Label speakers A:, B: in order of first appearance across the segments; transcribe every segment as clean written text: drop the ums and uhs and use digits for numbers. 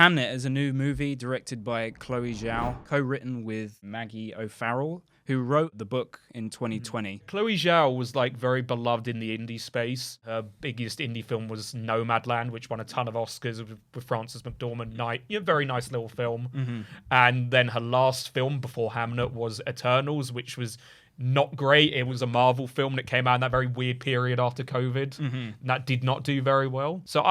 A: Hamnet is a new movie directed by Chloé Zhao, co-written with Maggie O'Farrell, who wrote the book in 2020.
B: Chloé Zhao was like very beloved in the indie space. Her biggest indie film was Nomadland, which won a ton of Oscars with Frances McDormand. Very nice little film. And then her last film before Hamnet was Eternals, which was not great. It was a Marvel film that came out in that very weird period after COVID. And that did not do very well. So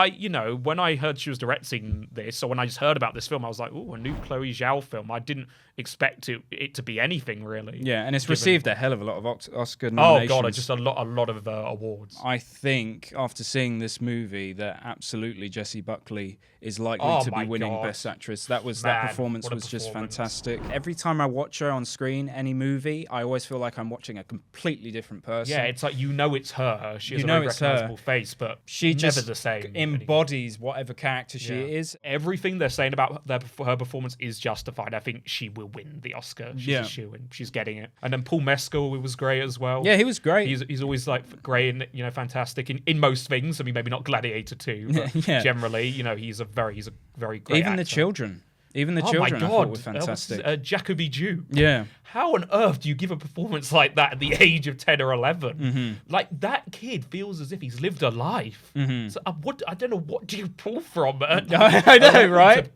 B: when I heard she was directing this, or when I just heard about this film, I was like, oh, a new Chloé Zhao film. I didn't expect it to be anything really.
A: Yeah, and it's received a hell of a lot of Oscar nominations.
B: Oh god, just a lot of awards.
A: I think after seeing this movie that absolutely Jessie Buckley is likely to be winning Best Actress. That performance was just fantastic. Every time I watch her on screen, any movie, I always feel like I'm watching a completely different person.
B: Yeah, it's like it's her. She has a very recognizable face, but
A: she
B: never
A: just
B: the same.
A: Embodies whatever character she is.
B: Everything they're saying about her performance is justified. I think she will win the Oscar. She's a shoo-in. She's getting it. And then Paul Mescal was great as well.
A: Yeah, he was great.
B: He's always like great and fantastic in most things. I mean, maybe not Gladiator 2, but generally, he's a very great
A: Even
B: actor.
A: the children. Even the children, I thought, were fantastic.
B: Jacoby Jew.
A: Yeah.
B: How on earth do you give a performance like that at the age of 10 or 11? Like, that kid feels as if he's lived a life. So I don't know, what do you pull from?
A: I know, right?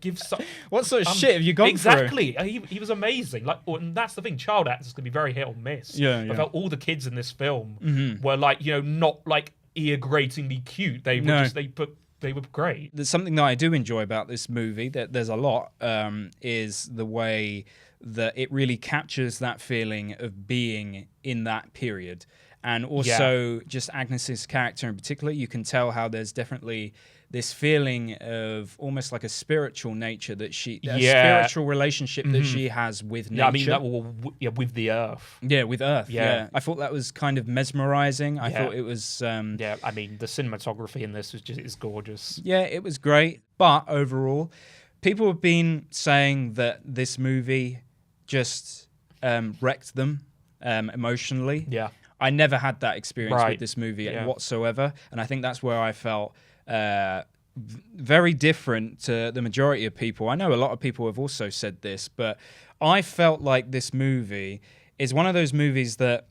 A: What sort of shit have you gone through?
B: Exactly. He was amazing. And that's the thing. Child actors can be very hit or miss.
A: Yeah.
B: I felt all the kids in this film were not like ear-gratingly cute. They were great.
A: There's something that I do enjoy about this movie, that there's a lot, is the way that it really captures that feeling of being in that period. And also just Agnes's character in particular, you can tell how there's definitely this feeling of almost like a spiritual nature that spiritual relationship that she has with nature.
B: Yeah, I mean, with the earth.
A: Yeah, with earth. Yeah. I thought that was kind of mesmerizing. I thought it was...
B: I mean, the cinematography in this is gorgeous.
A: Yeah, it was great. But overall, people have been saying that this movie just wrecked them emotionally.
B: Yeah.
A: I never had that experience with this movie whatsoever. And I think that's where I felt... very different to the majority of people. I know a lot of people have also said this, but I felt like this movie is one of those movies that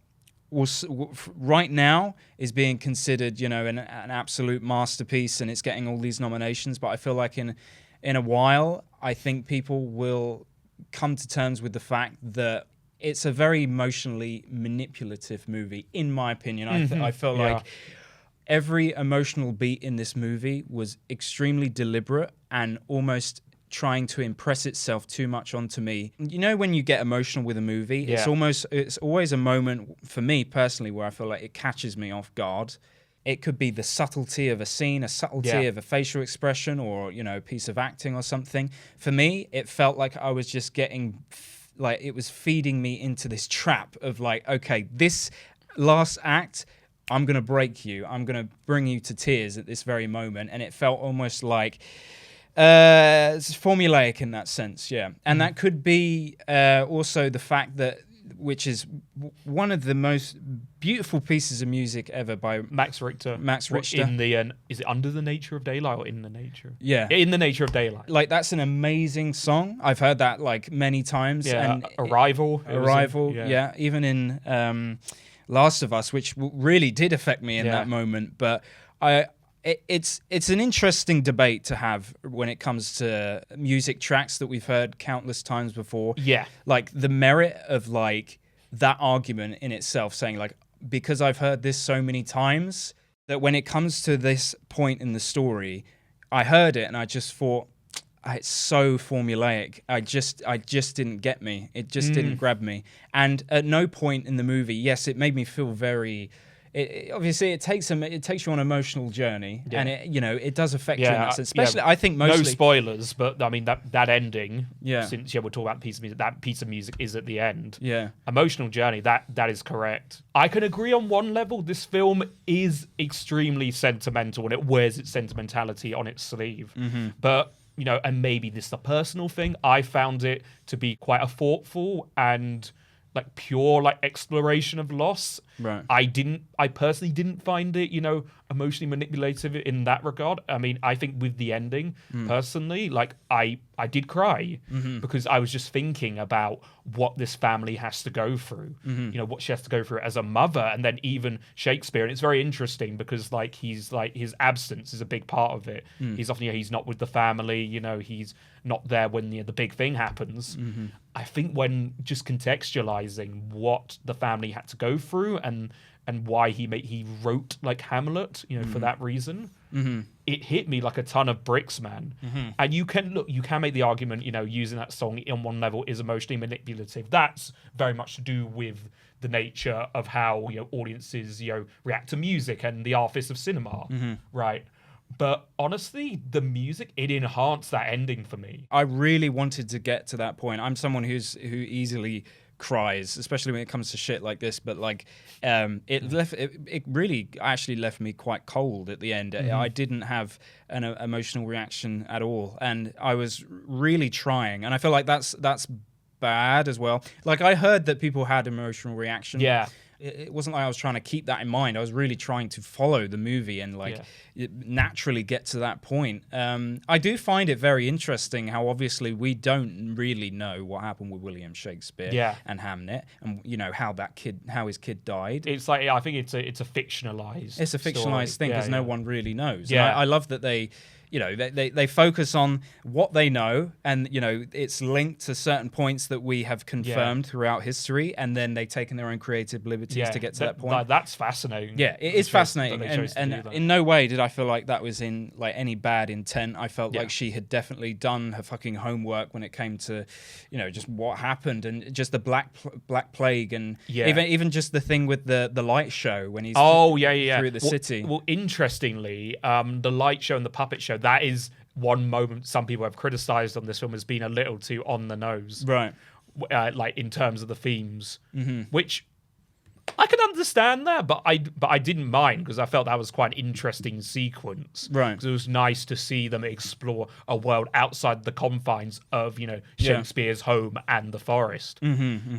A: right now is being considered, an absolute masterpiece, and it's getting all these nominations. But I feel like in a while, I think people will come to terms with the fact that it's a very emotionally manipulative movie, in my opinion. I feel like every emotional beat in this movie was extremely deliberate and almost trying to impress itself too much onto me. When you get emotional with a movie, it's always a moment for me personally where I feel like it catches me off guard. It could be the subtlety of a scene, a subtlety of a facial expression, or, a piece of acting or something. For me, it felt like I was just getting, like, it was feeding me into this trap of like, okay, this last act, I'm going to break you. I'm going to bring you to tears at this very moment. And it felt almost like it's formulaic in that sense, yeah. And that could be also the fact that, which is one of the most beautiful pieces of music ever by
B: Max Richter. Is it Under the Nature of Daylight or In the Nature?
A: Yeah.
B: In the Nature of Daylight.
A: Like, that's an amazing song. I've heard that like many times.
B: Yeah, and Arrival.
A: Yeah. Even in... Last of Us, which really did affect me in that moment, but it's an interesting debate to have when it comes to music tracks that we've heard countless times before.
B: Yeah,
A: like the merit of like that argument in itself, saying like, because I've heard this so many times, that when it comes to this point in the story, I heard it and I just thought, it's so formulaic. I just didn't get me. It just didn't grab me. And at no point in the movie, yes, it made me feel very. Obviously, it takes you on an emotional journey, and it does affect you in that sense. Especially, I think mostly.
B: No spoilers, but I mean that ending. Yeah. Since we're talking about piece of music, that piece of music is at the end.
A: Yeah.
B: Emotional journey. That is correct. I can agree on one level. This film is extremely sentimental, and it wears its sentimentality on its sleeve. But. And maybe this is a personal thing. I found it to be quite a thoughtful and like pure like exploration of loss.
A: Right.
B: I personally didn't find it, emotionally manipulative in that regard. I mean, I think with the ending, personally, like I did cry because I was just thinking about what this family has to go through, what she has to go through as a mother, and then even Shakespeare. And it's very interesting because he's like, his absence is a big part of it. He's often, he's not with the family, he's not there when the big thing happens. I think when just contextualizing what the family had to go through and why he wrote like Hamlet, for that reason, it hit me like a ton of bricks, man. And you can make the argument, using that song on one level is emotionally manipulative. That's very much to do with the nature of how audiences react to music and the artifice of cinema, right? But honestly, the music, it enhanced that ending for me.
A: I really wanted to get to that point. I'm someone who easily cries, especially when it comes to shit like this. But it really actually left me quite cold at the end. I didn't have an emotional reaction at all, and I was really trying. And I feel like that's bad as well. Like, I heard that people had emotional reaction.
B: Yeah.
A: It wasn't like I was trying to keep that in mind. I was really trying to follow the movie and naturally get to that point. I do find it very interesting how obviously we don't really know what happened with William Shakespeare and Hamnet, and how his kid died.
B: It's like, I think it's a fictionalized.
A: It's a fictionalized thing because no one really knows.
B: Yeah,
A: and I love that they focus on what they know, and it's linked to certain points that we have confirmed throughout history, and then they've taken their own creative liberties to get to that point.
B: That's fascinating.
A: Yeah, it is fascinating, and in no way did I feel like that was in like any bad intent. I felt like she had definitely done her fucking homework when it came to, just what happened, and just the Black Plague, and even just the thing with the light show when he's through the city.
B: Well, interestingly, the light show and the puppet show, that is one moment some people have criticized on this film as being a little too on the nose,
A: right?
B: Like in terms of the themes, which I can understand that, but I didn't mind because I felt that was quite an interesting sequence,
A: right?
B: Because it was nice to see them explore a world outside the confines of Shakespeare's home and the forest.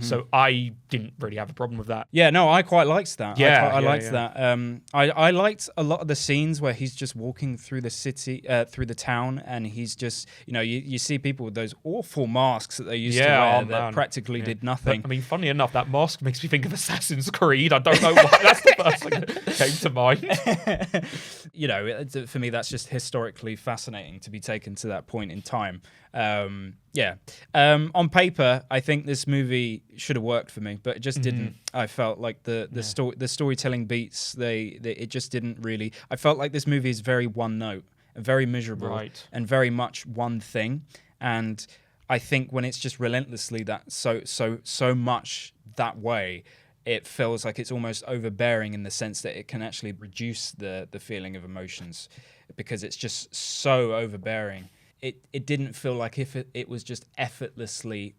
B: So I didn't really have a problem with that.
A: Yeah, no, I quite liked that. I liked that. I liked a lot of the scenes where he's just walking through the city, through the town, and he's just you see people with those awful masks that they used to wear that practically did nothing.
B: But, I mean, funny enough, that mask makes me think of Assassin's Creed. I don't know why. That's the first thing that came to mind.
A: For me, that's just historically fascinating to be taken to that point in time. On paper, I think this movie should have worked for me, but it just didn't. I felt like the storytelling beats, it just didn't really. I felt like this movie is very one note, very miserable, and very much one thing. And I think when it's just relentlessly that so much that way, it feels like it's almost overbearing in the sense that it can actually reduce the feeling of emotions, because it's just so overbearing. It didn't feel like if it was just effortlessly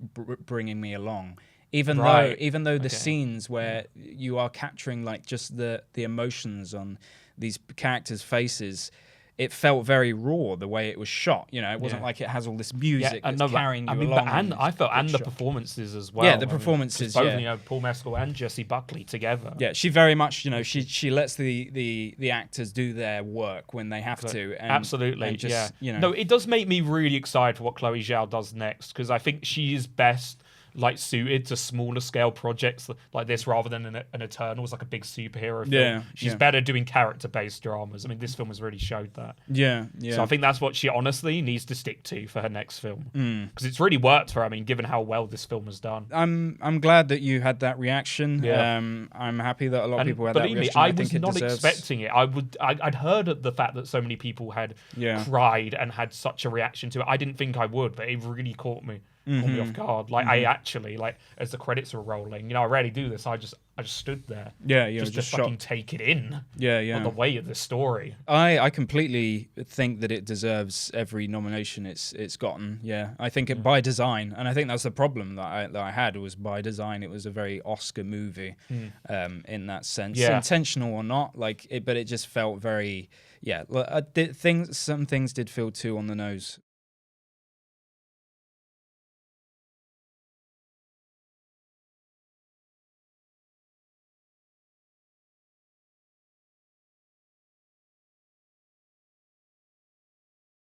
A: bringing me along, even though the scenes where you are capturing like just the emotions on these characters' faces, it felt very raw the way it was shot. It wasn't like it has all this music that's carrying you along.
B: And I felt, and the performances as well.
A: Yeah, the performances.
B: Both, Paul Mescal and Jessie Buckley together.
A: Yeah, she very much, she lets the actors do their work when they have to. And,
B: absolutely.
A: And just,
B: No, it does make me really excited for what Chloé Zhao does next, because I think she is best suited to smaller scale projects like this rather than an Eternals, like a big superhero film.
A: Yeah,
B: she's better doing character-based dramas. I mean, this film has really showed that.
A: Yeah.
B: So I think that's what she honestly needs to stick to for her next film, because it's really worked for her. I mean, given how well this film has done.
A: I'm glad that you had that reaction. Yeah. I'm happy that a lot of people had that reaction.
B: I was not expecting it. I'd heard of the fact that so many people had cried and had such a reaction to it. I didn't think I would, but it really caught me off guard. I actually, as the credits were rolling, I rarely do this. I just stood there. Just fucking take it in. On the way of the story.
A: I completely think that it deserves every nomination it's gotten. Yeah, I think it by design, and I think that's the problem that I had was by design. It was a very Oscar movie, in that sense, intentional or not. But it just felt very. Some things did feel too on the nose